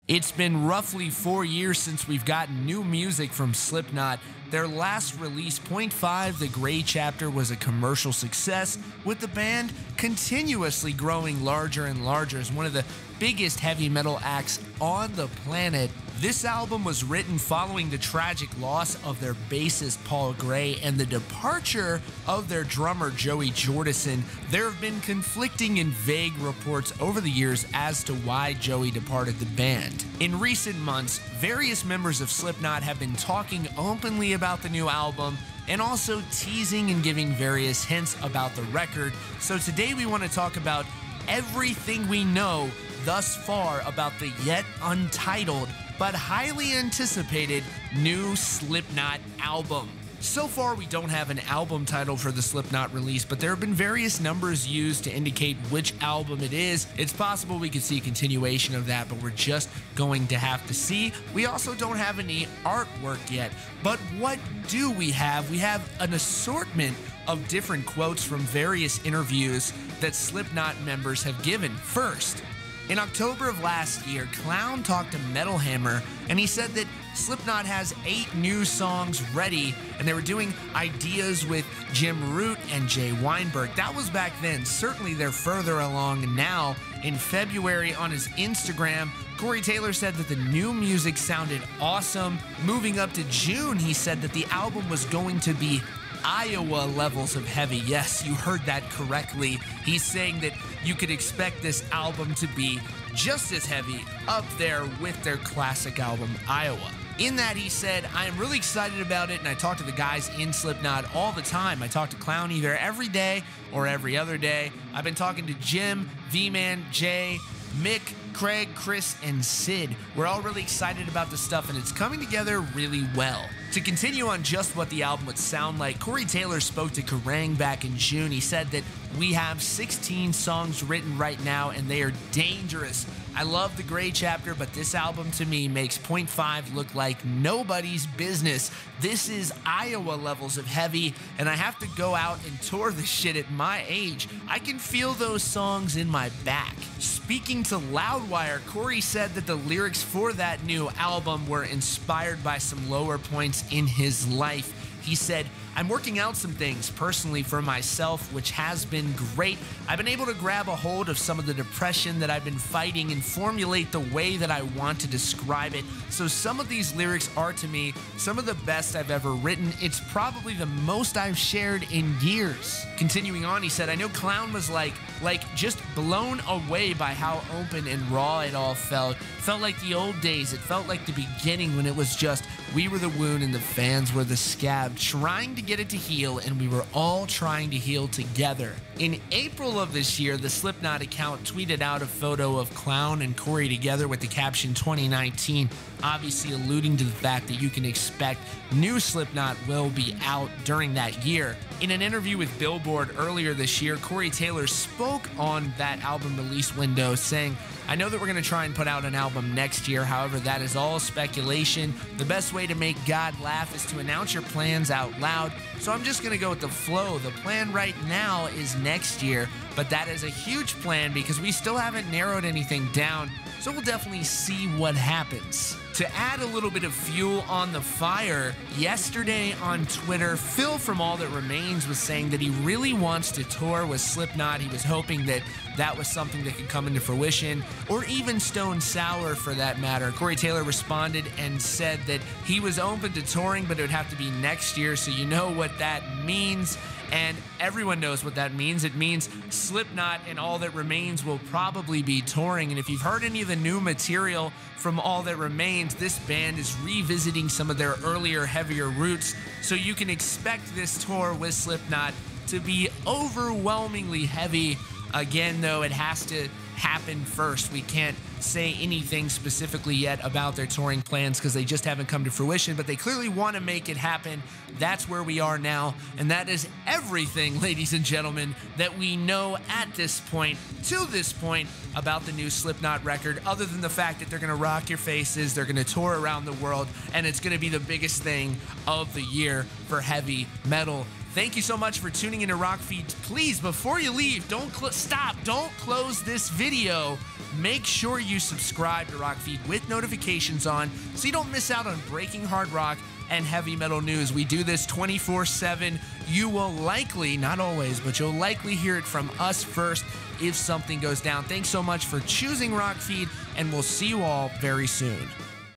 It's been roughly 4 years since we've gotten new music from Slipknot. Their last release, Point 5, The Gray Chapter, was a commercial success, with the band continuously growing larger and larger as one of the biggest heavy metal acts on the planet. This album was written following the tragic loss of their bassist Paul Gray and the departure of their drummer Joey Jordison. There have been conflicting and vague reports over the years as to why Joey departed the band. In recent months, various members of Slipknot have been talking openly about the new album and also teasing and giving various hints about the record. So today we want to talk about everything we know thus far about the yet untitled but highly anticipated new Slipknot album. So far, we don't have an album title for the Slipknot release, but there have been various numbers used to indicate which album it is. It's possible we could see a continuation of that, but we're just going to have to see. We also don't have any artwork yet, but what do we have? We have an assortment of different quotes from various interviews that Slipknot members have given. First, in October of last year, Clown talked to Metal Hammer, and he said that Slipknot has 8 new songs ready, and they were doing ideas with Jim Root and Jay Weinberg. That was back then. Certainly they're further along now. In February on his Instagram, Corey Taylor said that the new music sounded awesome. Moving up to June, he said that the album was going to be Iowa levels of heavy. Yes, you heard that correctly. He's saying that you could expect this album to be just as heavy, up there with their classic album, Iowa. In that, he said, I am really excited about it, and I talk to the guys in Slipknot all the time. I talk to Clown either every day or every other day. I've been talking to Jim, V-Man, Jay, Mick, Craig, Chris, and Sid. We're all really excited about the stuff, and it's coming together really well. To continue on just what the album would sound like, Corey Taylor spoke to Kerrang back in June. He said that we have 16 songs written right now, and they are dangerous. I love The Gray Chapter, but this album to me makes Point 5 look like nobody's business. This is Iowa levels of heavy, and I have to go out and tour this shit at my age. I can feel those songs in my back. Speaking to Loudwire, Corey said that the lyrics for that new album were inspired by some lower points in his life. He said, I'm working out some things personally for myself, which has been great. I've been able to grab a hold of some of the depression that I've been fighting and formulate the way that I want to describe it. So some of these lyrics are, to me, some of the best I've ever written. It's probably the most I've shared in years. Continuing on, he said, I know Clown was like just blown away by how open and raw it all felt. Felt like the old days. It felt like the beginning when it was just, we were the wound and the fans were the scab, trying to get it to heal, and we were all trying to heal together. In April of this year, the Slipknot account tweeted out a photo of Clown and Corey together with the caption 2019, obviously alluding to the fact that you can expect new Slipknot will be out during that year. In an interview with Billboard earlier this year, Corey Taylor spoke on that album release window, saying, I know that we're going to try and put out an album next year. However, that is all speculation. The best way to make God laugh is to announce your plans out loud. So I'm just going to go with the flow. The plan right now is next year, but that is a huge plan because we still haven't narrowed anything down. So we'll definitely see what happens. To add a little bit of fuel on the fire, yesterday on Twitter, Phil from All That Remains was saying that he really wants to tour with Slipknot. He was hoping that that was something that could come into fruition, or even Stone Sour for that matter. Corey Taylor responded and said that he was open to touring, but it would have to be next year, so you know what that means. And everyone knows what that means. It means Slipknot and All That Remains will probably be touring. And if you've heard any of the new material from All That Remains, this band is revisiting some of their earlier, heavier roots. So you can expect this tour with Slipknot to be overwhelmingly heavy. Again, though, it has to happen first. We can't say anything specifically yet about their touring plans because they just haven't come to fruition, but they clearly want to make it happen. That's where we are now, and that is everything, ladies and gentlemen, that we know at this point, to this point, about the new Slipknot record, other than the fact that they're going to rock your faces, they're going to tour around the world, and it's going to be the biggest thing of the year for heavy metal. Thank you so much for tuning into Rock Feed. Please, before you leave, don't stop. Don't close this video Make sure you subscribe to Rock Feed with notifications on so you don't miss out on breaking hard rock and heavy metal news. We do this 24/7. You will likely, not always, but you'll likely hear it from us first if something goes down. Thanks so much for choosing Rock Feed, and we'll see you all very soon.